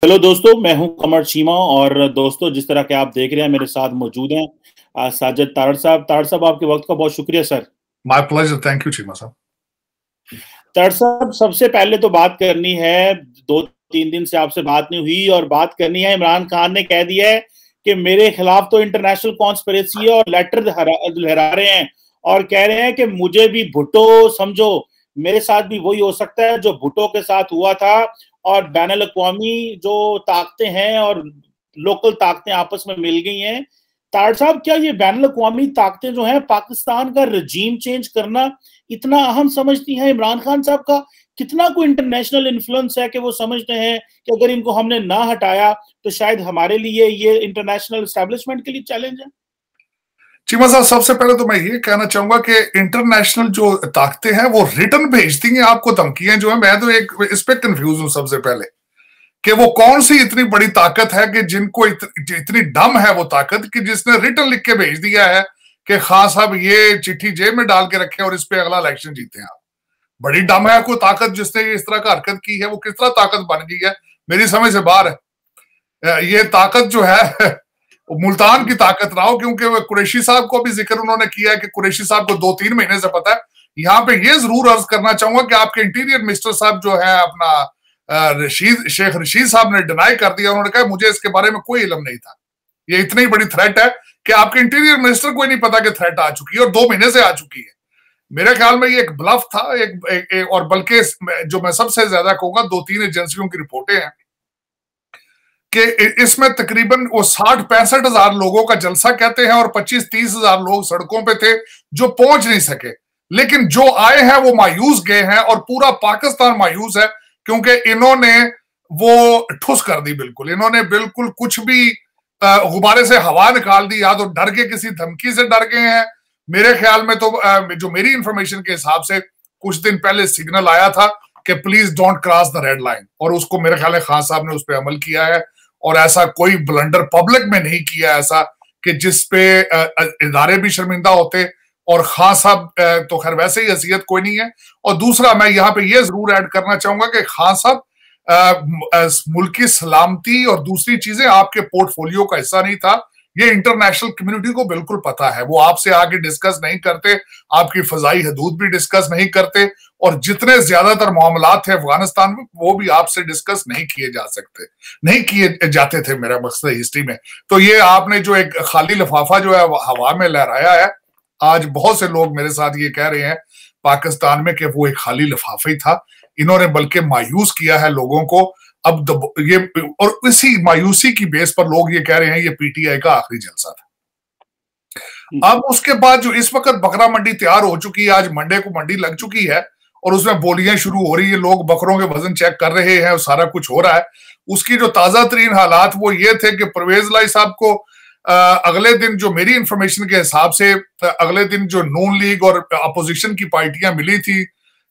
Hello दोस्तों, मैं हूं कमर चीमा। और दोस्तों, जिस तरह के आप देख रहे हैं, मेरे साथ मौजूद हैं साजिद तारड़ साहब। तारड़ साहब, आपके वक्त का बहुत शुक्रिया sir. My pleasure, thank you Cheema साहब। तारड़ साहब, सबसे पहले तो बात करनी है, 2-3 दिन से आपसे बात नहीं हुई, और बात करनी है, इमरान खान ने कह दिया है कि मेरे खिलाफ तो इंटरनेशनल कॉन्स्पिरेसी है, और लेटर लहरा रहे हैं और कह रहे हैं कि मुझे भी भुट्टो समझो, मेरे साथ भी वही हो सकता है जो भुट्टो के साथ हुआ था। और बैनुल अक़वामी जो ताकतें हैं और लोकल ताकतें आपस में मिल गई हैं। तारड़ साहब, क्या ये बैनुल अक़वामी ताकतें जो हैं पाकिस्तान का रजीम चेंज करना इतना अहम समझती हैं? इमरान खान साहब का कितना कोई इंटरनेशनल इन्फ्लुएंस है कि वो समझते हैं कि अगर इनको हमने ना हटाया तो शायद हमारे लिए ये इंटरनेशनल एस्टेब्लिशमेंट के लिए चैलेंज है? चीमा साहब, सबसे पहले तो मैं ये कहना चाहूंगा कि इंटरनेशनल जो ताकतें हैं वो रिटर्न भेजती हैं आपको धमकियां जो है। मैं तो एक इस पे कंफ्यूज हूं सबसे पहले कि वो कौन सी इतनी बड़ी ताकत है कि जिनको इतनी दम है वो ताकत कि जिसने रिटर्न लिख के भेज दिया है कि खान साहब ये चिट्ठी जेब में डाल के रखे और इस पे अगला इलेक्शन जीते हैं आप। बड़ी दम है कोई ताकत जिसने इस तरह का हरकत की है, वो किस तरह ताकत बन गई है, मेरी समझ से बाहर है। ये ताकत जो है मुल्तान की ताकत ना हो, क्योंकि कुरैशी साहब को भी जिक्र उन्होंने किया है कि कुरैशी साहब को 2-3 महीने से पता है। यहाँ पे ये जरूर अर्ज करना चाहूंगा कि आपके इंटीरियर मिनिस्टर साहब जो है अपना शेख रशीद साहब ने डिनाई कर दिया। उन्होंने कहा मुझे इसके बारे में कोई इल्म नहीं था। ये इतनी बड़ी थ्रेट है कि आपके इंटीरियर मिनिस्टर को ही नहीं पता कि थ्रेट आ चुकी है और 2 महीने से आ चुकी है। मेरे ख्याल में ये एक ब्लफ था, और बल्कि जो मैं सबसे ज्यादा कहूंगा 2-3 एजेंसियों की रिपोर्टें हैं कि इसमें तकरीबन वो 60-65 हजार लोगों का जलसा कहते हैं और 25-30 हजार लोग सड़कों पे थे जो पहुंच नहीं सके। लेकिन जो आए हैं वो मायूस गए हैं और पूरा पाकिस्तान मायूस है, क्योंकि इन्होंने वो ठुस कर दी। बिल्कुल इन्होंने बिल्कुल कुछ भी गुब्बारे से हवा निकाल दी, या तो डर के किसी धमकी से डर गए हैं। मेरे ख्याल में तो जो मेरी इंफॉर्मेशन के हिसाब से कुछ दिन पहले सिग्नल आया था कि please don't cross the red line, और उसको मेरे ख्याल है खान साहब ने उस पर अमल किया है। और ऐसा कोई ब्लंडर पब्लिक में नहीं किया ऐसा कि जिस पे इदारे भी शर्मिंदा होते। और खान साहब तो खैर वैसे ही हैसियत कोई नहीं है। और दूसरा मैं यहाँ पे ये जरूर ऐड करना चाहूंगा कि खान साहब मुल्क की सलामती और दूसरी चीजें आपके पोर्टफोलियो का हिस्सा नहीं था। ये इंटरनेशनल कम्युनिटी को बिल्कुल पता है। वो आपसे आगे डिस्कस नहीं करते, आपकी फजाई हदूद भी डिस्कस नहीं करते, और जितने ज्यादातर मामलात थे अफगानिस्तान में वो भी आपसे डिस्कस नहीं किए जा सकते, नहीं किए जाते थे मेरा मकसद हिस्ट्री में। तो ये आपने जो एक खाली लिफाफा जो है हवा में लहराया है, आज बहुत से लोग मेरे साथ ये कह रहे हैं पाकिस्तान में कि वो एक खाली लिफाफा ही था। इन्होंने बल्कि मायूस किया है लोगों को। अब ये, और इसी मायूसी की बेस पर लोग ये कह रहे हैं ये पीटीआई का आखिरी जलसा था। अब उसके बाद जो इस वक्त बकरा मंडी तैयार हो चुकी है, आज मंडे को मंडी लग चुकी है और उसमें बोलियां शुरू हो रही है, लोग बकरों के वजन चेक कर रहे हैं, सारा कुछ हो रहा है। उसकी जो ताजा तरीन हालात वो ये थे कि परवेज लाई साहब को अगले दिन, जो मेरी इंफॉर्मेशन के हिसाब से अगले दिन जो नून लीग और अपोजिशन की पार्टियां मिली थी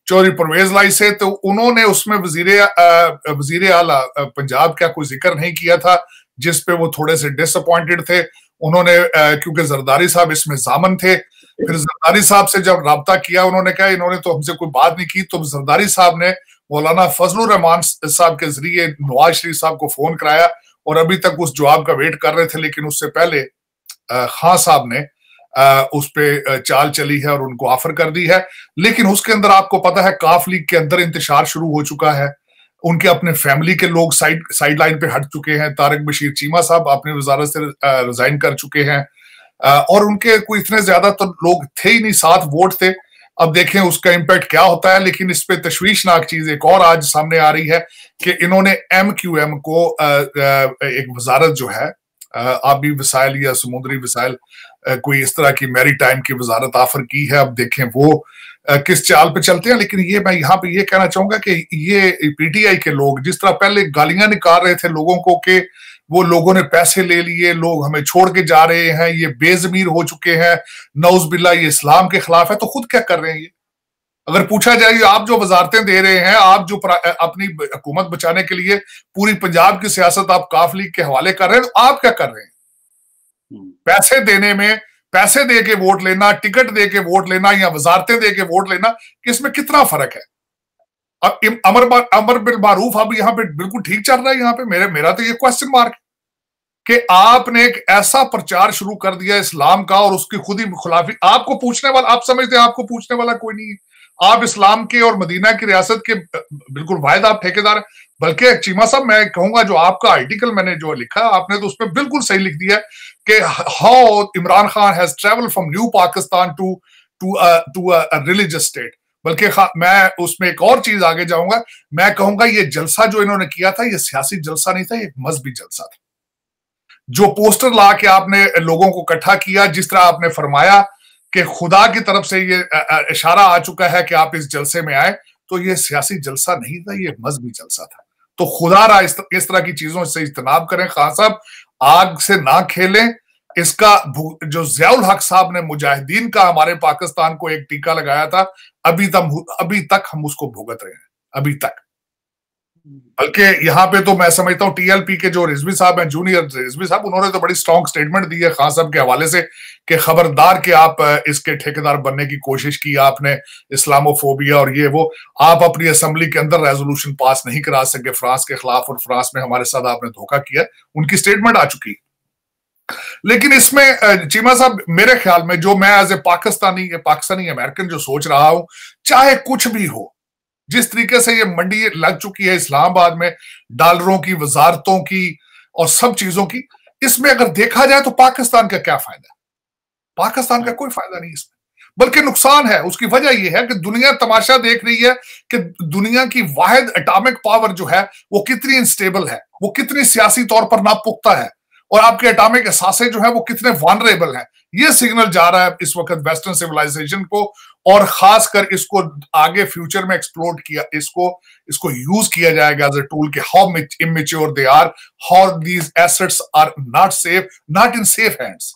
चौधरी परवेज लाई से, तो उन्होंने उसमें वजीर आला पंजाब का कोई जिक्र नहीं किया था, जिस पे वो थोड़े से डिसअपॉइंटेड थे। उन्होंने क्योंकि जरदारी साहब इसमें जामन थे, फिर जरदारी साहब से जब राब्ता किया उन्होंने कहा इन्होंने तो हमसे कोई बात नहीं की। तो जरदारी साहब ने मौलाना फजलुर रहमान साहब के जरिए नवाज शरीफ साहब को फोन कराया और अभी तक उस जवाब का वेट कर रहे थे। लेकिन उससे पहले खान साहब ने उस पे चाल चली है और उनको ऑफर कर दी है। लेकिन उसके अंदर आपको पता है काफ लीग के अंदर इंतशार शुरू हो चुका है। उनके अपने फैमिली के लोग साइड लाइन पे हट चुके हैं। तारिक बशीर चीमा साहब अपनी वजारत से रिजाइन कर चुके हैं, और उनके कोई इतने ज्यादा तो लोग थे ही नहीं, 7 वोट थे। अब देखें उसका इम्पैक्ट क्या होता है। लेकिन इस पे तशवीशनाक चीज एक और आज सामने आ रही है कि इन्होंने MQM को एक वजारत जो है आबी वसाइल या समुद्री वसाइल, कोई इस तरह की मैरी टाइम की वजारत ऑफर की है। अब देखें वो किस चाल पे चलते हैं। लेकिन ये मैं यहाँ पे ये कहना चाहूंगा कि ये पीटीआई के लोग जिस तरह पहले गालियां निकाल रहे थे लोगों को कि वो लोगों ने पैसे ले लिए, लोग हमें छोड़ के जा रहे हैं, ये बेजमीर हो चुके हैं, नौज बिल्ला ये इस्लाम के खिलाफ है, तो खुद क्या कर रहे हैं ये? अगर पूछा जाए आप जो वजारतें दे रहे हैं, आप जो अपनी हुकूमत बचाने के लिए पूरी पंजाब की सियासत आप काफ लीग के हवाले कर रहे हैं, तो आप क्या कर रहे हैं? पैसे देने में, पैसे दे के वोट लेना, टिकट दे के वोट लेना या वजारतें दे के वोट लेना, किसमें कितना फर्क है? अब अमर बिल मारूफ अब यहाँ पे बिल्कुल ठीक चल रहा है। यहाँ पे मेरा तो ये क्वेश्चन मार्क कि आपने एक ऐसा प्रचार शुरू कर दिया इस्लाम का और उसकी खुद ही खिलाफी। आपको पूछने वाला, आप समझते हैं आपको पूछने वाला कोई नहीं है। आप इस्लाम के और मदीना की रियासत के बिल्कुल वाहिद आप ठेकेदार हैं। बल्कि चीमा साहब, मैं कहूंगा जो आपका आर्टिकल मैंने जो लिखा आपने तो उसमें बिल्कुल सही लिख दिया कि how Imran Khan has travel from new Pakistan to a religious state. बल्कि मैं उसमें एक और चीज आगे जाऊंगा, मैं कहूंगा ये जलसा जो इन्होंने किया था ये सियासी जलसा नहीं था, ये मजहबी जलसा था। जो पोस्टर ला के आपने लोगों को इकट्ठा किया, जिस तरह आपने फरमाया कि खुदा की तरफ से ये इशारा आ चुका है कि आप इस जलसे में आए, तो ये सियासी जलसा नहीं था, ये मजहबी जलसा था। तो खुदा रहा इस तरह की चीजों से इज्तनाब करें। खान साहब, आग से ना खेलें। इसका जो जियाउल हक साहब ने मुजाहिदीन का हमारे पाकिस्तान को एक टीका लगाया था, अभी तक हम उसको भुगत रहे हैं, अभी तक। बल्कि यहाँ पे तो मैं समझता हूँ टीएलपी के जो रिजवी साहब हैं, जूनियर रिजवी साहब, उन्होंने तो बड़ी स्ट्रॉन्ग स्टेटमेंट दी है खान साहब के हवाले से कि खबरदार कि आप इसके ठेकेदार बनने की कोशिश की आपने, इस्लामोफोबिया और ये वो, आप अपनी असेंबली के अंदर रेजोल्यूशन पास नहीं करा सके फ्रांस के खिलाफ, और फ्रांस में हमारे साथ आपने धोखा किया, उनकी स्टेटमेंट आ चुकी। लेकिन इसमें चीमा साहब, मेरे ख्याल में जो मैं एज ए पाकिस्तानी अमेरिकन जो सोच रहा हूं, चाहे कुछ भी हो, जिस तरीके से ये मंडी लग चुकी है इस्लामाबाद में डॉलरों की, वजारतों की और सब चीजों की, इसमें अगर देखा जाए तो पाकिस्तान का क्या फायदा है? पाकिस्तान का कोई फायदा नहीं इसमें, बल्कि नुकसान है। उसकी वजह यह है कि दुनिया तमाशा देख रही है कि दुनिया की वाहिद एटॉमिक पावर जो है वो कितनी अनस्टेबल है, वो कितनी सियासी तौर पर नापुख्ता है, और आपके एटॉमिक एहसासे जो है वो कितने वनरेबल हैं। ये सिग्नल जा रहा है इस वक्त वेस्टर्न सिविलाइजेशन को, और खासकर इसको आगे फ्यूचर में एक्सप्लोर किया, इसको यूज किया जाएगा एज ए टूल कि how immature they are, how these assets are not safe, not in safe hands.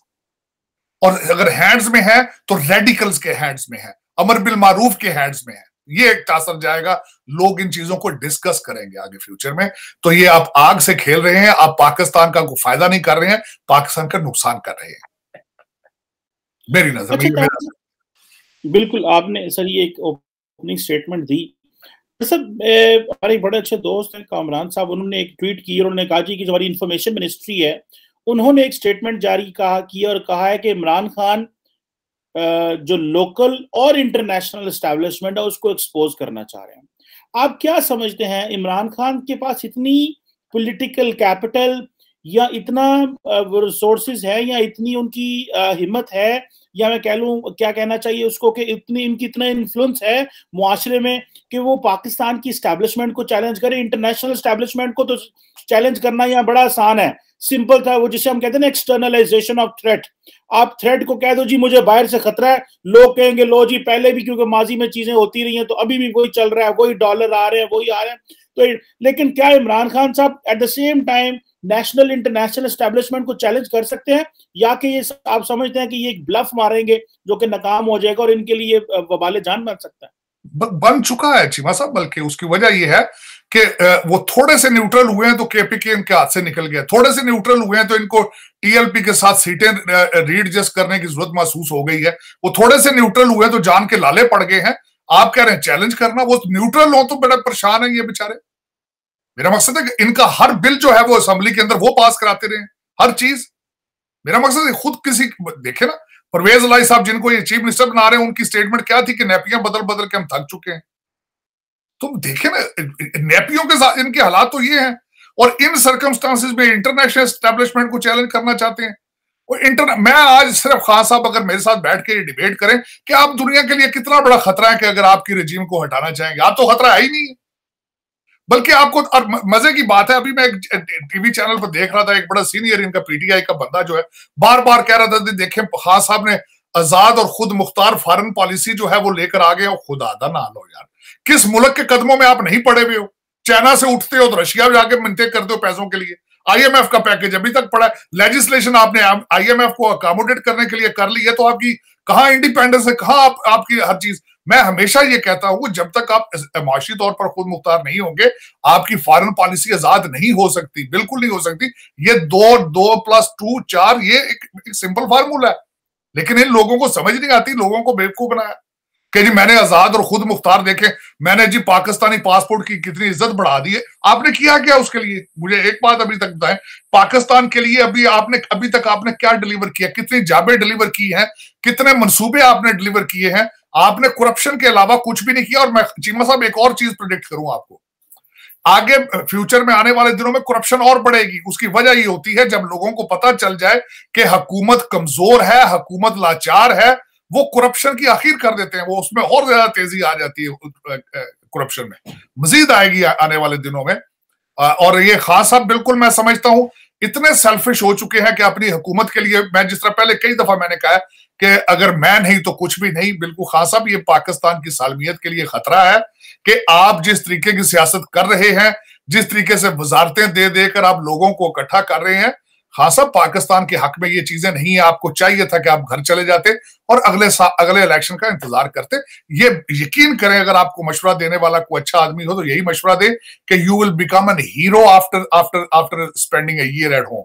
और अगर हैंड्स में है तो रेडिकल्स के हैंड्स में है, अमर बिल मारूफ के हैंड्स में है। ये एक तासर जाएगा, लोग इन चीजों को डिस्कस करेंगे आगे फ्यूचर में। तो ये आप आग से खेल रहे हैं, आप पाकिस्तान का कोई फायदा नहीं कर रहे हैं, पाकिस्तान का नुकसान कर रहे हैं, मेरी नजर में। बिल्कुल, आपने सर ये एक ओपनिंग स्टेटमेंट दी। सर हमारे बड़े अच्छे दोस्त हैं कामरान साहब, उन्होंने एक ट्वीट की और उन्होंने कहा जी कि जो हमारी इंफॉर्मेशन मिनिस्ट्री है उन्होंने एक स्टेटमेंट जारी किया और कहा है कि इमरान खान जो लोकल और इंटरनेशनल एस्टैब्लिशमेंट है उसको एक्सपोज करना चाह रहे हैं। आप क्या समझते हैं, इमरान खान के पास इतनी पॉलिटिकल कैपिटल या इतना रिसोर्सेज है या इतनी उनकी हिम्मत है, या मैं कह लूं क्या कहना चाहिए उसको कि इतना इन्फ्लुएंस है मुआशरे में कि वो पाकिस्तान की एस्टैब्लिशमेंट को चैलेंज करे? इंटरनेशनल एस्टैब्लिशमेंट को तो चैलेंज करना यहाँ बड़ा आसान है, सिंपल था, वो जिसे हम कहते हैं ना एक्सटर्नलाइजेशन ऑफ थ्रेट। आप थ्रेट को कह दो जी मुझे बाहर से खतरा है, लोग कहेंगे लो जी पहले भी, क्योंकि माजी में चीजें होती रही हैं तो अभी भी वही चल रहा है, वही डॉलर आ रहे हैं, वही आ रहे हैं। तो लेकिन क्या इमरान खान साहब at the same time national international establishment को चैलेंज कर सकते हैं, या कि ये आप समझते हैं कि ये एक ब्लफ मारेंगे जो कि नाकाम हो जाएगा और इनके लिए वबाले जान बन सकता है? बन चुका है चीमा साहब, बल्कि उसकी वजह यह है कि वो थोड़े से न्यूट्रल हुए हैं तो केपीके इनके हाथ से निकल गया, थोड़े से न्यूट्रल हुए हैं तो इनको टीएलपी के साथ सीटें रीएडजस्ट करने की जरूरत महसूस हो गई है। वो थोड़े से न्यूट्रल हुए तो जान के लाले पड़ गए हैं। आप कह रहे हैं चैलेंज करना, वो न्यूट्रल हो तो बड़ा परेशान है ये बेचारे। मेरा मकसद है कि इनका हर बिल जो है वो असेंबली के अंदर वो पास कराते रहे, हर चीज। मेरा मकसद है खुद किसी देखे ना, परवेज इलाही साहब जिनको ये चीफ मिनिस्टर बना रहे हैं, उनकी स्टेटमेंट क्या थी कि नेपियां बदल बदल के हम थक चुके हैं। तुम देखे ना नेपियों के साथ इनके हालात तो ये हैं, और इन सर्कमस्टांसेस में इंटरनेशनल एस्टैब्लिशमेंट को चैलेंज करना चाहते हैं। और मैं आज सिर्फ खान साहब अगर मेरे साथ बैठ के ये डिबेट करें कि आप दुनिया के लिए कितना बड़ा खतरा है कि अगर आपकी रजीम को हटाना चाहेंगे, आप तो खतरा है ही नहीं है। बल्कि आपको, और मजे की बात है, अभी मैं एक टीवी चैनल पर देख रहा था, एक बड़ा सीनियर इनका पीटीआई का बंदा जो है बार बार कह रहा था देखें खान साहब ने आजाद और खुद मुख्तार फॉरेन पॉलिसी जो है वो लेकर आ गए, और खुदा दा ना लो यार, किस मुल्क के कदमों में आप नहीं पड़े हुए हो? चाइना से उठते हो तो रशिया में जाके मिन्नतें करते हो पैसों के लिए। आईएमएफ का पैकेज अभी तक पड़ा है, लेजिस्लेशन आपने आईएमएफ को अकोमोडेट करने के लिए कर ली है, तो आपकी कहां इंडिपेंडेंस है, कहां आपकी हर चीज। मैं हमेशा ये कहता हूं जब तक आप माशी तौर पर खुद मुख्तार नहीं होंगे, आपकी फॉरेन पॉलिसी आजाद नहीं हो सकती, बिल्कुल नहीं हो सकती। ये 2+2=4 ये एक सिंपल फार्मूला है, लेकिन इन लोगों को समझ नहीं आती, लोगों को बेवकूफ बनाया। कि जी मैंने आजाद और खुद मुख्तार देखे, मैंने जी पाकिस्तानी पासपोर्ट की कितनी इज्जत बढ़ा दी है। आपने किया क्या उसके लिए? मुझे एक बात अभी तक बताएं, पाकिस्तान के लिए अभी तक आपने क्या डिलीवर किया? कितनी जाबें डिलीवर की हैं? कितने मंसूबे आपने डिलीवर किए हैं? आपने करप्शन के अलावा कुछ भी नहीं किया। और मैं चीमा साहब एक और चीज प्रेडिक्ट करूं आपको, आगे फ्यूचर में आने वाले दिनों में करप्शन और बढ़ेगी। उसकी वजह ये होती है जब लोगों को पता चल जाए कि हुकूमत कमजोर है, हुकूमत लाचार है, वो करप्शन की आखिर कर देते हैं, वो उसमें और ज्यादा तेजी आ जाती है। करप्शन में मजीद आएगी आने वाले दिनों में। और ये खास साहब बिल्कुल मैं समझता हूं इतने सेल्फिश हो चुके हैं कि अपनी हुकूमत के लिए, मैं जिस तरह पहले कई दफा मैंने कहा कि अगर मैं नहीं तो कुछ भी नहीं, बिल्कुल खास साहब ये पाकिस्तान की सालमियत के लिए खतरा है कि आप जिस तरीके की सियासत कर रहे हैं, जिस तरीके से वजारतें दे देकर आप लोगों को इकट्ठा कर रहे हैं, खास साहब पाकिस्तान के हक में ये चीजें नहीं है। आपको चाहिए था कि आप घर चले जाते और अगले इलेक्शन का इंतजार करते। ये यकीन करें, अगर आपको मशवरा देने वाला कोई अच्छा आदमी हो तो यही मशवरा दे कि you will become an hero after spending a year at home.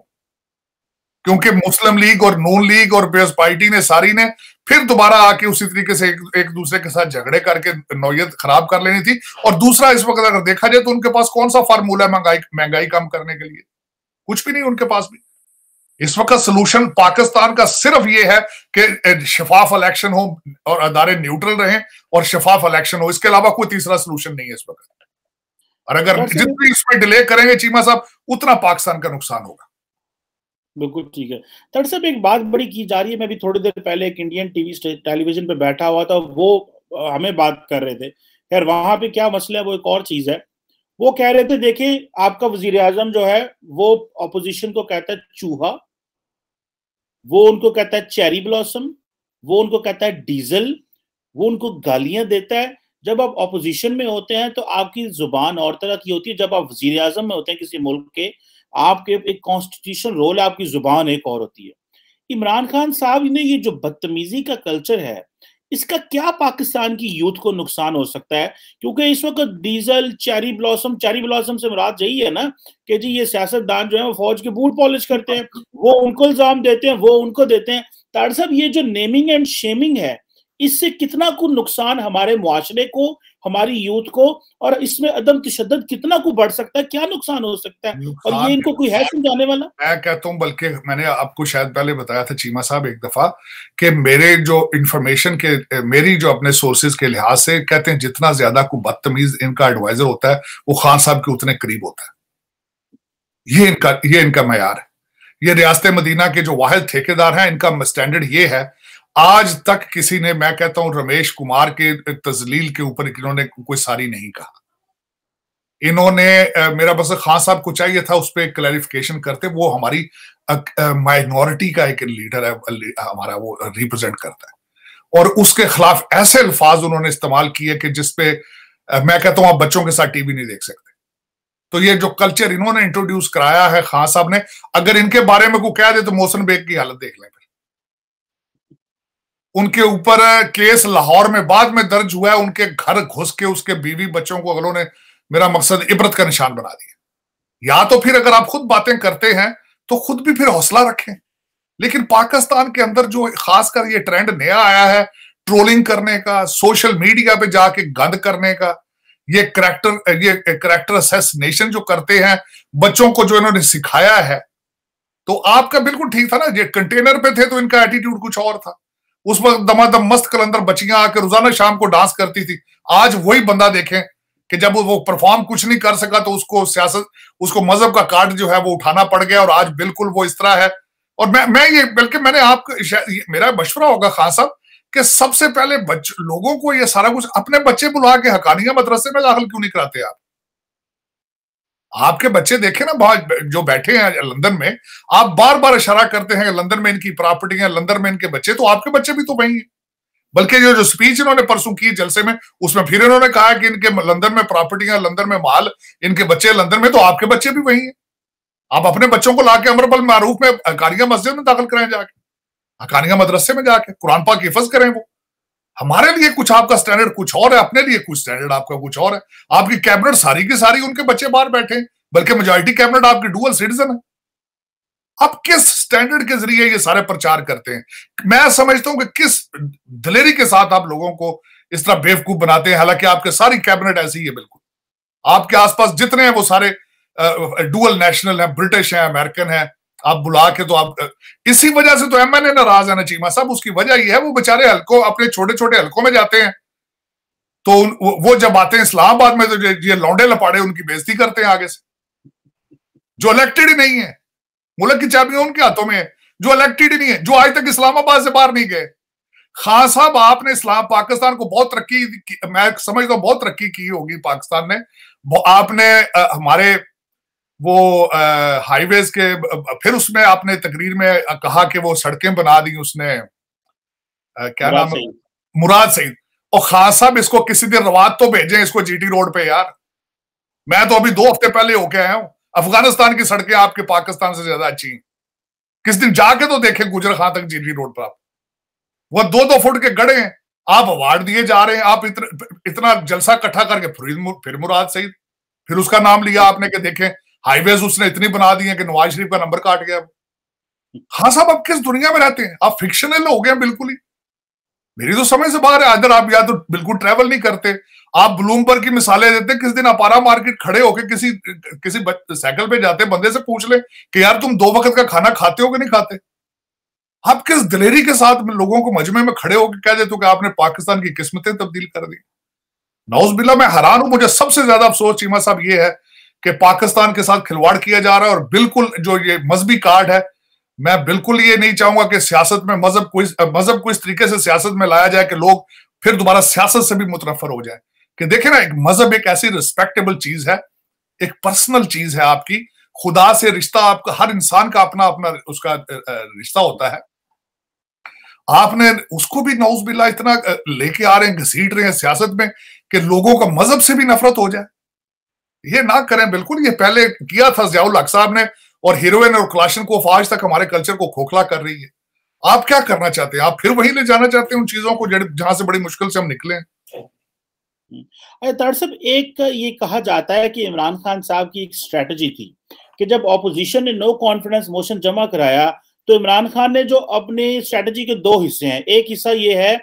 क्योंकि मुस्लिम लीग और नून लीग और पीपल्स पार्टी ने सारी ने फिर दोबारा आके उसी तरीके से एक दूसरे के साथ झगड़े करके नौयत खराब कर लेनी थी। और दूसरा, इस वक्त अगर देखा जाए तो उनके पास कौन सा फार्मूला है महंगाई कम करने के लिए? कुछ भी नहीं उनके पास भी। इस वक्त सोल्यूशन पाकिस्तान का सिर्फ ये है कि शफाफ इलेक्शन हो और अदारे न्यूट्रल रहें और शफाफ इलेक्शन हो। इसके अलावा कोई तीसरा सोल्यूशन नहीं है इस वक्त। और अगर जितनी इसमें डिले करेंगे चीमा साहब, उतना पाकिस्तान का नुकसान होगा। बिल्कुल ठीक है। तट साहब एक बात बड़ी की जा रही है, मैं भी थोड़ी देर पहले एक इंडियन टेलीविजन पे बैठा हुआ था, वो हमें बात कर रहे थे। खैर वहां पे क्या मसला है वो एक और चीज है। वो कह रहे थे देखिए आपका वजीर आजम जो है वो ऑपोजिशन को कहता है चूहा, वो उनको कहता है चेरी ब्लॉसम, वो उनको कहता है डीजल, वो उनको गालियां देता है। जब आप ऑपोजिशन में होते हैं तो आपकी जुबान और तरह की होती है, जब आप वजीर आजम में होते हैं किसी मुल्क के, आपके एक कॉन्स्टिट्यूशन रोल है, आपकी जुबान एक और होती है। इमरान खान साहब ने ये जो बदतमीजी का कल्चर है, इसका क्या पाकिस्तान की यूथ को नुकसान हो सकता है? क्योंकि इस वक्त डीजल, चेरी ब्लॉसम से मुराद यही है ना कि जी ये सियासतदान जो है वो फौज के बूट पॉलिश करते हैं, वो उनको इल्जाम देते हैं, वो उनको देते हैं। तार साहब ये जो नेमिंग एंड शेमिंग है, इससे कितना को नुकसान हमारे मुआशरे को, हमारी यूथ को, और इसमें अदम तशद्दुद कितना को बढ़ सकता है, क्या नुकसान हो सकता है? और ये इनको कोई है समझाने वाला? मैं कहता हूं, बल्कि मैंने आपको शायद पहले बताया था चीमा साहब एक दफा कि मेरे जो इंफॉर्मेशन के, मेरी जो अपने सोर्सेज के लिहाज से कहते हैं जितना ज्यादा को बदतमीज इनका एडवाइजर होता है वो खान साहब के उतने करीब होता है। ये इनका मयार है। ये रियासत मदीना के जो वाहिद ठेकेदार हैं, इनका स्टैंडर्ड ये है। आज तक किसी ने, मैं कहता हूं रमेश कुमार के तजलील के ऊपर इन्होंने कोई सारी नहीं कहा। इन्होंने मेरा बस खान साहब को चाहिए था उस पर क्लैरिफिकेशन करते। वो हमारी माइनॉरिटी का एक लीडर है, हमारा वो रिप्रेजेंट करता है, और उसके खिलाफ ऐसे अल्फाज उन्होंने इस्तेमाल किए कि जिसपे मैं कहता हूं आप बच्चों के साथ टीवी नहीं देख सकते। तो ये जो कल्चर इन्होंने इंट्रोड्यूस कराया है खान साहब ने, अगर इनके बारे में कोई कह दे तो मोहसिन बेग की हालत देख लें। उनके ऊपर केस लाहौर में बाद में दर्ज हुआ है, उनके घर घुस के उसके बीवी बच्चों को अगलों ने, मेरा मकसद इबरत का निशान बना दिया। या तो फिर अगर आप खुद बातें करते हैं तो खुद भी फिर हौसला रखें। लेकिन पाकिस्तान के अंदर जो खासकर ये ट्रेंड नया आया है ट्रोलिंग करने का, सोशल मीडिया पे जाके गंद करने का, ये करैक्टर असैसिनेशन जो करते हैं बच्चों को, जो इन्होंने सिखाया है, तो आपका बिल्कुल ठीक था ना। ये कंटेनर पे थे तो इनका एटीट्यूड कुछ और था। उस वक्त दमादम मस्त कलंदर बच्चियां आकर रोजाना शाम को डांस करती थी। आज वही बंदा देखें कि जब वो परफॉर्म कुछ नहीं कर सका तो उसको मजहब का कार्ड जो है वो उठाना पड़ गया, और आज बिल्कुल वो इस तरह है। और मैं ये, बल्कि मैंने आपको, मेरा मशवरा होगा खान साहब कि सबसे पहले लोगों को ये सारा कुछ, अपने बच्चे बुला के हकानिया मदरसे में दाखिल क्यों नहीं कराते आप? आपके बच्चे देखे ना बहुत जो बैठे हैं लंदन में, आप बार बार इशारा करते हैं लंदन में इनकी प्रॉपर्टी है, लंदन में इनके बच्चे, तो आपके बच्चे भी तो वही हैं। बल्कि जो स्पीच इन्होंने परसों की जलसे में, उसमें फिर इन्होंने कहा कि इनके लंदन में प्रॉपर्टी है, लंदन में माल, इनके बच्चे लंदन में, तो आपके बच्चे भी वही हैं। आप अपने बच्चों को लाके अमर बल मारूफ में हकानिया मस्जिद में दाखिल कराएं, जाके हकानिया मदरसे में जाके कुरान पाक की हिफज करें। वो हमारे लिए कुछ आपका स्टैंडर्ड कुछ और है, अपने लिए कुछ स्टैंडर्ड आपका कुछ और है। आपकी कैबिनेट सारी की सारी उनके बच्चे बाहर बैठे, बल्कि मेजॉरिटी कैबिनेट आपकी डुअल सिटीजन है। आप किस स्टैंडर्ड के जरिए ये सारे प्रचार करते हैं? मैं समझता हूं कि किस दिलेरी के साथ आप लोगों को इस तरह बेवकूफ बनाते हैं, हालांकि आपके सारी कैबिनेट ऐसी ही है बिल्कुल। आपके आसपास जितने हैं वो सारे डुअल नेशनल हैं, ब्रिटिश हैं, अमेरिकन हैं। आप बुला के तो आप इसी वजह से तो एमएलए नाराज है ना चीमा साहब। उसकी वजह यह है वो बेचारे हल्कों, अपने छोटे छोटे हल्कों में जाते हैं, तो वो जब आते हैं इस्लामाबाद में तो ये लौंडे लपाड़े उनकी बेइज्जती करते हैं आगे से, जो इलेक्टेड ही नहीं है। मुल्क की चाबियां उनके हाथों में है, जो इलेक्टेड ही नहीं है, जो आज तक इस्लामाबाद से बाहर नहीं गए। खान साहब, आपने पाकिस्तान को बहुत तरक्की, मैं समझता हूं बहुत तरक्की की होगी पाकिस्तान ने। आपने हमारे वो हाईवेज के, फिर उसमें आपने तकरीर में कहा कि वो सड़कें बना दी उसने, क्या नाम है, मुराद सईद। और खान साहब इसको किसी दिन रवात तो भेजें इसको जीटी रोड पे यार। मैं तो अभी 2 हफ्ते पहले होके आया हूं। अफगानिस्तान की सड़कें आपके पाकिस्तान से ज्यादा अच्छी हैं। किस दिन जाके तो देखें गुजर खां तक जीटी रोड पर। आप वो 2-2 फुट के गड़े हैं, आप अवार्ड दिए जा रहे हैं। आप इतना जलसा इकट्ठा करके फिर मुराद सईद, फिर उसका नाम लिया आपने कि देखें हाईवेज उसने इतनी बना दी है कि नवाज शरीफ का नंबर काट गया। हाँ साहब, आप किस दुनिया में रहते हैं? आप फिक्शनल हो गए बिल्कुल ही। मेरी तो समझ से बाहर है। अगर आप या तो बिल्कुल ट्रैवल नहीं करते, आप ब्लूमबर्ग की मिसालें देते। किस दिन अपारा मार्केट खड़े होकर किसी साइकिल पे जाते बंदे से पूछ ले कि यार तुम 2 वक्त का खाना खाते हो कि नहीं खाते? आप किस दिलेरी के साथ लोगों को मजमे में खड़े होकर कह देते हो कि आपने पाकिस्तान की किस्मतें तब्दील कर दी। नौज़बिल्लाह, मैं हैरान हूं। मुझे सबसे ज्यादा अफसोस चीमा साहब ये है कि पाकिस्तान के साथ खिलवाड़ किया जा रहा है। और बिल्कुल जो ये मजहबी कार्ड है, मैं बिल्कुल ये नहीं चाहूंगा कि सियासत में मजहब को इस तरीके से सियासत में लाया जाए कि लोग फिर दोबारा सियासत से भी मुतनफर हो जाए। कि देखें ना, एक मजहब एक ऐसी रिस्पेक्टेबल चीज है, एक पर्सनल चीज है आपकी। खुदा से रिश्ता आपका, हर इंसान का अपना अपना उसका रिश्ता होता है। आपने उसको भी नौज़बिल्लाह इतना लेके आ रहे हैं, घसीट रहे हैं सियासत में कि लोगों का मजहब से भी नफरत हो जाए। ये ना करें बिल्कुल। ये पहले किया था ज़ियाउल हक साहब ने, और हीरोइन और क्लाशनकोफ आज तक हमारे कल्चर को खोखला कर रही है। आप क्या करना चाहते हैं? आप फिर वहीं ले जाना चाहते हैं उन चीजों को जहां से बड़ी मुश्किल से हम निकले हैं। दरअसल एक ये कहा जाता है कि इमरान खान साहब की एक स्ट्रेटजी थी कि जब ऑपोजिशन ने नो कॉन्फिडेंस मोशन जमा कराया तो इमरान खान ने, जो अपनी स्ट्रेटजी के 2 हिस्से हैं, एक हिस्सा ये है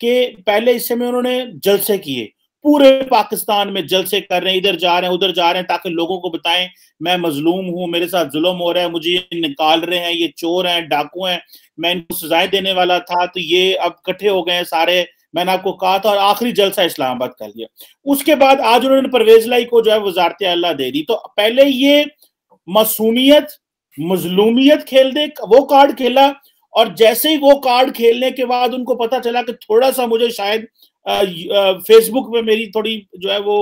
कि पहले हिस्से में उन्होंने जलसे किए, पूरे पाकिस्तान में जलसे कर रहे हैं, इधर जा रहे हैं उधर जा रहे हैं, ताकि लोगों को बताएं मैं मजलूम हूं, मेरे साथ जुल्म हो रहा है, मुझे ये निकाल रहे हैं, ये चोर हैं, डाकू हैं, मैं इनको सजाएं देने वाला था, तो ये अब इकट्ठे हो गए हैं सारे, मैंने आपको कहा था। और आखिरी जलसा इस्लामाबाद कर दिया। उसके बाद आज उन्होंने परवेज लाई को जो है वजारत अल्लाह दे दी। तो पहले ये मासूमियत मजलूमियत खेल दे, वो कार्ड खेला, और जैसे ही वो कार्ड खेलने के बाद उनको पता चला कि थोड़ा सा मुझे शायद फेसबुक पे मेरी थोड़ी जो है वो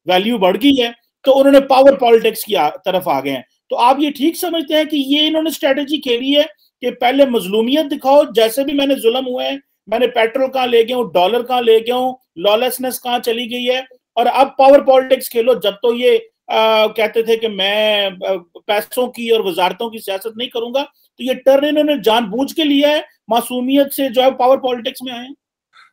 वैल्यू बढ़ गई है, तो उन्होंने पावर पॉलिटिक्स की तरफ आ गए हैं। तो आप ये ठीक समझते हैं कि ये इन्होंने स्ट्रेटेजी खेली है कि पहले मजलूमियत दिखाओ, जैसे भी मैंने जुल्म हुए हैं, मैंने पेट्रोल कहाँ ले गया हूँ, डॉलर कहाँ ले गया हूँ, लॉलेसनेस कहाँ चली गई है, और अब पावर पॉलिटिक्स खेलो। जब तो ये कहते थे कि मैं पैसों की और वजारतों की सियासत नहीं करूंगा, तो ये टर्न इन्होंने जानबूझ के लिया है, मासूमियत से जो है पावर पॉलिटिक्स में आए।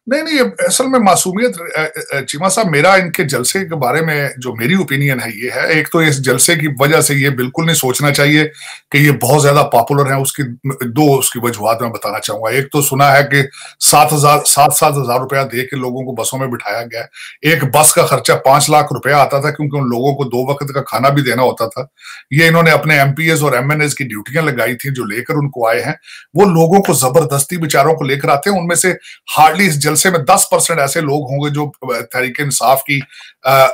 नहीं, असल में मासूमियत चीमा साहब, मेरा इनके जलसे के बारे में जो मेरी ओपिनियन है ये है, एक तो इस जलसे की वजह से ये बिल्कुल नहीं सोचना चाहिए कि ये बहुत ज्यादा पॉपुलर है। उसकी वजूहत मैं बताना चाहूंगा। एक तो सुना है कि 7,000 रुपया दे के लोगों को बसों में बिठाया गया। एक बस का खर्चा 5 लाख रुपया आता था, क्योंकि उन लोगों को 2 वक्त का खाना भी देना होता था। ये इन्होंने अपने एमपीएस और एमएनएस की ड्यूटियां लगाई थी जो लेकर उनको आए हैं। वो लोगों को जबरदस्ती बेचारों को लेकर आते हैं। उनमें से हार्डली इस जलसे में 10% ऐसे लोग होंगे जो तहरीक इंसाफ की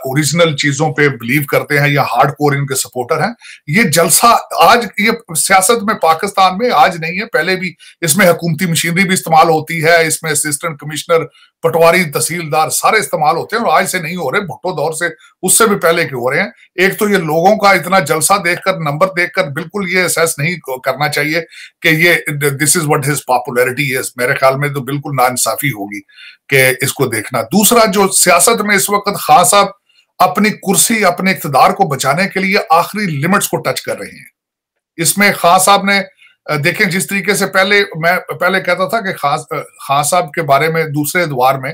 ओरिजिनल चीजों पे बिलीव करते हैं या हार्डकोर इनके सपोर्टर हैं। ये जलसा आज, ये सियासत में पाकिस्तान में आज नहीं है, पहले भी इसमें हुकूमती मशीनरी भी इस्तेमाल होती है, इसमें असिस्टेंट कमिश्नर, पटवारी, तहसीलदार सारे इस्तेमाल होते हैं, और आज से नहीं हो रहे, भुट्टो दौर से, उससे भी पहले के हो रहे हैं। एक तो ये लोगों का इतना जलसा देखकर, नंबर देखकर बिल्कुल ये असेस नहीं करना चाहिए कि ये this is what his popularity is. मेरे ख्याल में तो बिल्कुल नाइंसाफी होगी कि इसको देखना। दूसरा, जो सियासत में इस वक्त खान साहब अपनी कुर्सी, अपने इख्तिदार को बचाने के लिए आखिरी लिमिट्स को टच कर रहे हैं। इसमें खान साहब ने देखें, जिस तरीके से मैं पहले कहता था कि खान साहब के बारे में दूसरे द्वार में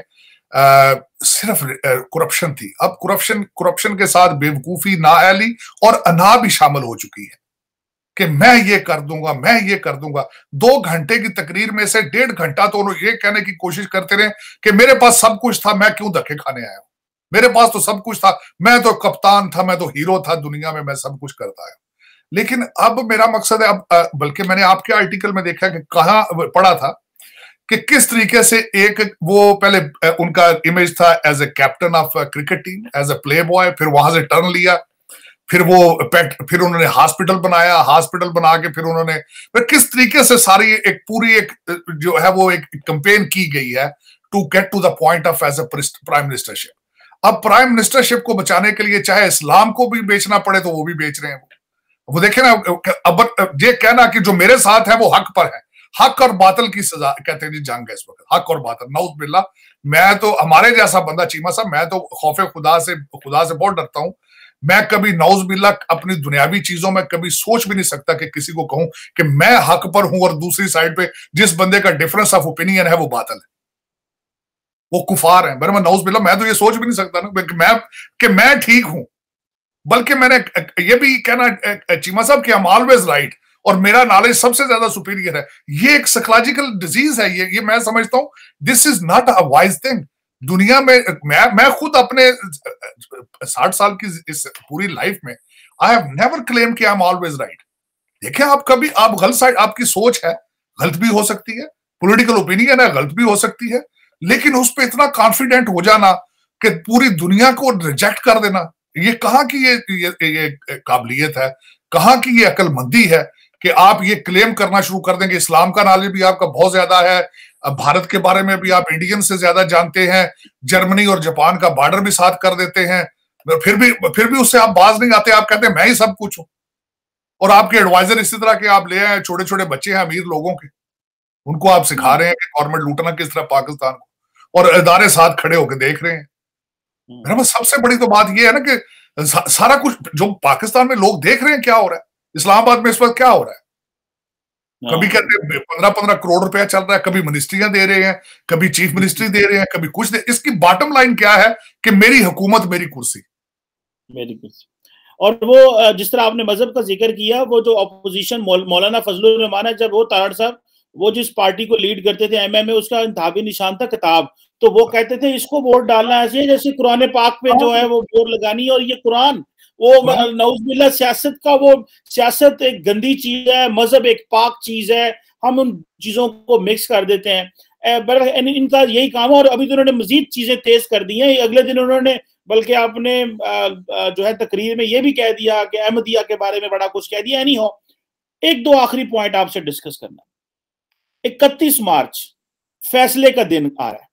सिर्फ करप्शन थी, अब करप्शन के साथ बेवकूफी, नाअहली और अना भी शामिल हो चुकी है। कि मैं ये कर दूंगा, मैं ये कर दूंगा। 2 घंटे की तकरीर में से 1.5 घंटा तो उन्होंने ये कहने की कोशिश करते रहे कि मेरे पास सब कुछ था, मैं क्यों धक्के खाने आया हूं, मेरे पास तो सब कुछ था, मैं तो कप्तान था, मैं तो हीरो था दुनिया में, मैं सब कुछ करता है। लेकिन अब मेरा मकसद है, अब बल्कि मैंने आपके आर्टिकल में देखा कि कहां पढ़ा था कि किस तरीके से एक वो पहले उनका इमेज था as a captain of cricket team, as a playboy, फिर वहां से टर्न लिया, फिर वो फिर उन्होंने हॉस्पिटल बनाया, हॉस्पिटल बना के फिर उन्होंने फिर किस तरीके से सारी एक पूरी एक जो है वो एक कैंपेन की गई है to get to the point of as a prime ministership. अब प्राइम मिनिस्टरशिप को बचाने के लिए चाहे इस्लाम को भी बेचना पड़े तो वो भी बेच रहे हैं। वो देखे ना, अब ये कहना कि जो मेरे साथ है वो हक पर है, हक और बातिल की सजा कहते हैं जी जंग है इस वक्त, हक और बातिल, नाउज़ बिल्लाह। मैं तो हमारे जैसा बंदा चीमा साहब, मैं तो खौफे खुदा से बहुत डरता हूं। मैं कभी नाउज़ बिल्लाह अपनी दुनियावी चीजों में कभी सोच भी नहीं सकता कि किसी को कहूं कि मैं हक पर हूं और दूसरी साइड पे जिस बंदे का डिफरेंस ऑफ ओपिनियन है वो बातिल है, वो कुफार है। मैं नाउज़ बिल्लाह, मैं तो ये सोच भी नहीं सकता ना कि मैं ठीक हूं। बल्कि मैंने ये भी कहना चीमा साहब कि आई एम ऑलवेज राइट और मेरा नॉलेज सबसे ज्यादा सुपीरियर है, ये एक साइकोलॉजिकल डिजीज है। ये मैं समझता हूं this is not a wise thing. दुनिया में मैं खुद अपने 60 साल की इस पूरी लाइफ में आई हैव नेवर क्लेम कि आई एम ऑलवेज राइट। देखिए, आप कभी आप गलत साइड, आपकी सोच है गलत भी हो सकती है, पॉलिटिकल ओपिनियन है गलत भी हो सकती है, लेकिन उस पर इतना कॉन्फिडेंट हो जाना कि पूरी दुनिया को रिजेक्ट कर देना, ये कहाँ की ये काबिलियत है, कहाँ की ये अक्लमंदी है कि आप ये क्लेम करना शुरू कर देंगे। इस्लाम का नॉलेज भी आपका बहुत ज्यादा है, भारत के बारे में भी आप इंडियन से ज्यादा जानते हैं, जर्मनी और जापान का बॉर्डर भी साथ कर देते हैं, फिर भी उससे आप बाज नहीं आते, आप कहते हैं मैं ही सब कुछ हूं। और आपके एडवाइजर इसी तरह के आप ले आए, छोटे छोटे बच्चे हैं अमीर लोगों के, उनको आप सिखा रहे हैं कि गवर्नमेंट लूटना किस तरह पाकिस्तान को, और इदारे साथ खड़े होकर देख रहे हैं। मेरा सबसे बड़ी तो बात यह है ना कि सारा कुछ जो पाकिस्तान में लोग देख रहे हैं क्या हो रहा है, इस्लामाबाद में इस वक्त क्या हो रहा है। कभी कहते हैं 15-15 करोड़ रुपया चल रहा है, कभी मिनिस्ट्रियां दे रहे हैं, कभी चीफ मिनिस्ट्री दे रहे हैं, कभी कुछ दे। इसकी बॉटम लाइन क्या है कि मेरी हुकूमत मेरी कुर्सी, मेरी कुर्सी। और वो जिस तरह आपने मजहब का जिक्र किया, वो जो अपोजिशन मौलाना फजलुर रहमान है, जब वो तारड़ साहब वो जिस पार्टी को लीड करते थे एमएमए, उसका इंतखाबी निशान था किताब, तो वो कहते थे इसको वोट डालना ऐसे जैसे कुरान पाक पे जो है वो वोट लगानी, और ये कुरान वो नऊज़ुबिल्लाह सियासत का, वो सियासत एक गंदी चीज है, मजहब एक पाक चीज है, हम उन चीजों को मिक्स कर देते हैं। इनका यही काम है। और अभी तो उन्होंने मजीद चीजें तेज कर दी हैं। अगले दिन उन्होंने बल्कि आपने जो है तकरीर में ये भी कह दिया कि अहमदिया के बारे में बड़ा कुछ कह दिया। नहीं हो, एक दो आखिरी पॉइंट आपसे डिस्कस करना। 31 मार्च फैसले का दिन आ रहा है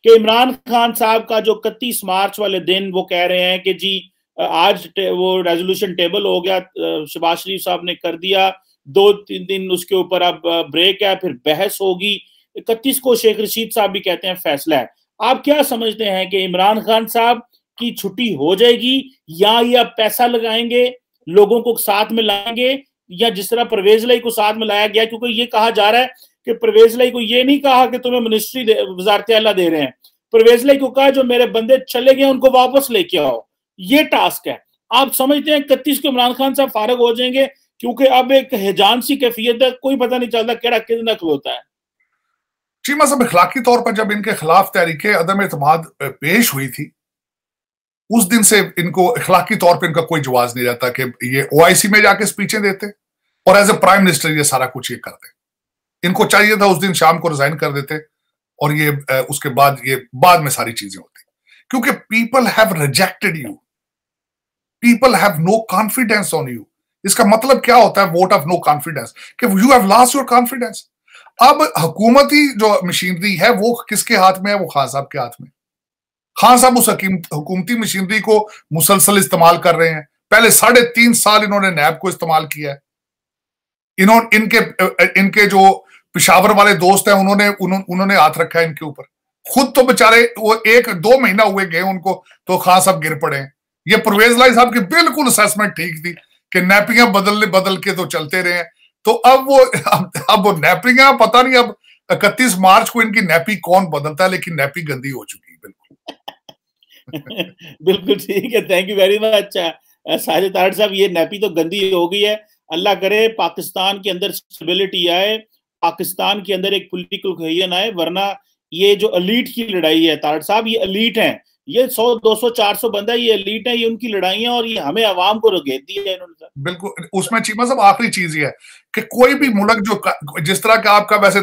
कि इमरान खान साहब का जो 31 मार्च वाले दिन वो कह रहे हैं कि जी आज वो रेजोल्यूशन टेबल हो गया, शहबाज शरीफ साहब ने कर दिया, 2-3 दिन उसके ऊपर अब ब्रेक है, फिर बहस होगी। 31 को शेख रशीद साहब भी कहते हैं फैसला है। आप क्या समझते हैं कि इमरान खान साहब की छुट्टी हो जाएगी, या ये अब पैसा लगाएंगे, लोगों को साथ में लाएंगे, या जिस तरह परवेज लाई को साथ में लाया गया, क्योंकि ये कहा जा रहा है कि परवेज लाई को ये नहीं कहा कि तुम्हें मिनिस्ट्री वजारत आला दे रहे हैं, परवेज लाई को कहा जो मेरे बंदे चले गए उनको वापस लेके आओ, ये टास्क है। आप समझते हैं 31 को इमरान खान साहब फारग हो जाएंगे? क्योंकि अब एक हिजान सी कैफियत है, कोई पता नहीं चलता केड़ा किस नकल होता है। चीमा साहब, इखलाकी तौर पर जब इनके खिलाफ तहरीके अदम एतमाद पेश हुई थी, उस दिन से इनको इखलाकी तौर पर इनका कोई जवाब नहीं रहता कि ये ओआईसी में जाके स्पीचें देते और एज ए प्राइम मिनिस्टर ये सारा कुछ ये करते। इनको चाहिए था उस दिन शाम को रिजाइन कर देते और ये उसके बाद में सारी चीजें होती, क्योंकि people have rejected you, people have no confidence on you. इसका मतलब क्या होता है वोट ऑफ नो कॉन्फिडेंस, कि you have lost your confidence. अब हुकूमती जो मशीनरी है वो किसके हाथ में है? वो खान साहब के हाथ में। खान साहब उस हुकूमती मशीनरी को मुसलसल इस्तेमाल कर रहे हैं। पहले 3.5 साल इन्होंने नैब को इस्तेमाल किया है। इनके जो पिशावर वाले दोस्त हैं उन्होंने हाथ रखा है इनके ऊपर। खुद तो बेचारे वो 1-2 महीना हुए गए उनको तो खान साहब गिर पड़े। ये परवेज लाई साहब की बिल्कुल असेसमेंट ठीक थी कि नैपियां बदल के तो चलते रहे। तो अब वो नैपियां पता नहीं, अब 31 मार्च को इनकी नैपी कौन बदलता है, लेकिन नैपी गंदी हो चुकी है बिल्कुल। बिल्कुल ठीक है, thank you very much Sajid Tarar साहब। ये नैपी तो गंदी हो गई है। अल्लाह करे पाकिस्तान के अंदर स्टेबिलिटी आए, पाकिस्तान के अंदर एक पॉलिटिकल कोहेजन आए, वरना ये जो एलीट की लड़ाई है तारड़ साहब, ये एलीट है, ये 100 200 400 बंदा, ये एलीट है, ये उनकी लड़ाइयां, और ये हमें आवाम को रुकेत दी है इन्होंने। बिल्कुल, उसमें चीमा साहब आखिरी चीज ये है कि कोई भी मुल्क जो जिस तरह का आपका वैसे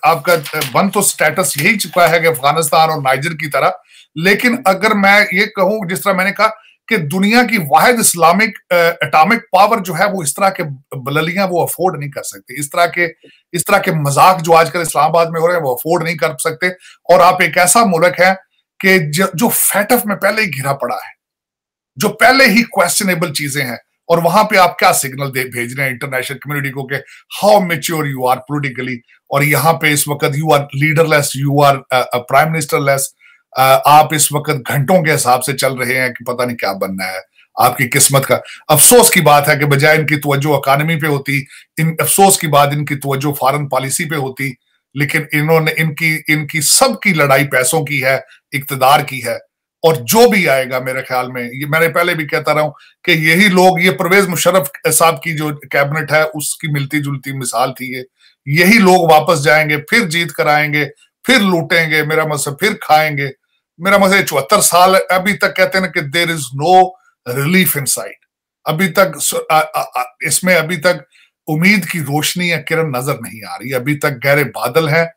आपका बन तो स्टेटस यही चुका है कि अफगानिस्तान और नाइजर की तरह, लेकिन अगर मैं ये कहूं जिस तरह मैंने कहा कि दुनिया की वाहिद इस्लामिक एटॉमिक पावर जो है वो इस तरह के बललियां वो अफोर्ड नहीं कर सकती, इस तरह के मजाक जो आजकल इस्लामाबाद में हो रहे हैं वो अफोर्ड नहीं कर सकते। और आप एक ऐसा मुल्क है कि जो फैटफ में पहले ही घिरा पड़ा है, जो पहले ही क्वेश्चनेबल चीजें हैं, और वहां पे आप क्या सिग्नल भेज रहे हैं इंटरनेशनल कम्युनिटी को कि how mature you are politically, और यहाँ पे इस वक्त you are leaderless, you are prime minister less, आप इस वक्त घंटों के हिसाब से चल रहे हैं कि पता नहीं क्या बनना है आपकी किस्मत का। अफसोस की बात है कि बजाय इनकी तवज्जो इकानमी पे होती, अफसोस की बात इनकी तवज्जो फॉरेन पॉलिसी पे होती, लेकिन इन्होंने इनकी सबकी लड़ाई पैसों की है, इक्तदार की है। और जो भी आएगा मेरे ख्याल में, ये मैंने पहले भी कहता रहा हूं कि यही लोग, ये परवेज मुशर्रफ साहब की जो कैबिनेट है उसकी मिलती जुलती मिसाल थी ये, यही लोग वापस जाएंगे, फिर जीत कर आएंगे, फिर लूटेंगे, मेरा मतलब फिर खाएंगे। मेरा मतलब 74 साल अभी तक कहते हैं कि there is no relief in sight, अभी तक इसमें अभी तक उम्मीद की रोशनी या किरण नजर नहीं आ रही, अभी तक गहरे बादल हैं,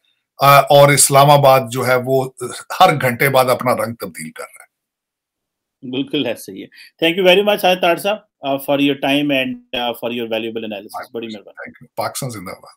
और इस्लामाबाद जो है वो हर घंटे बाद अपना रंग तब्दील कर रहा है। बिल्कुल ऐसे ही है। Thank you very much Tarar साहब for your time and for your valuable analysis. बड़ी मेहरबानी। पाकिस्तान जिंदाबाद।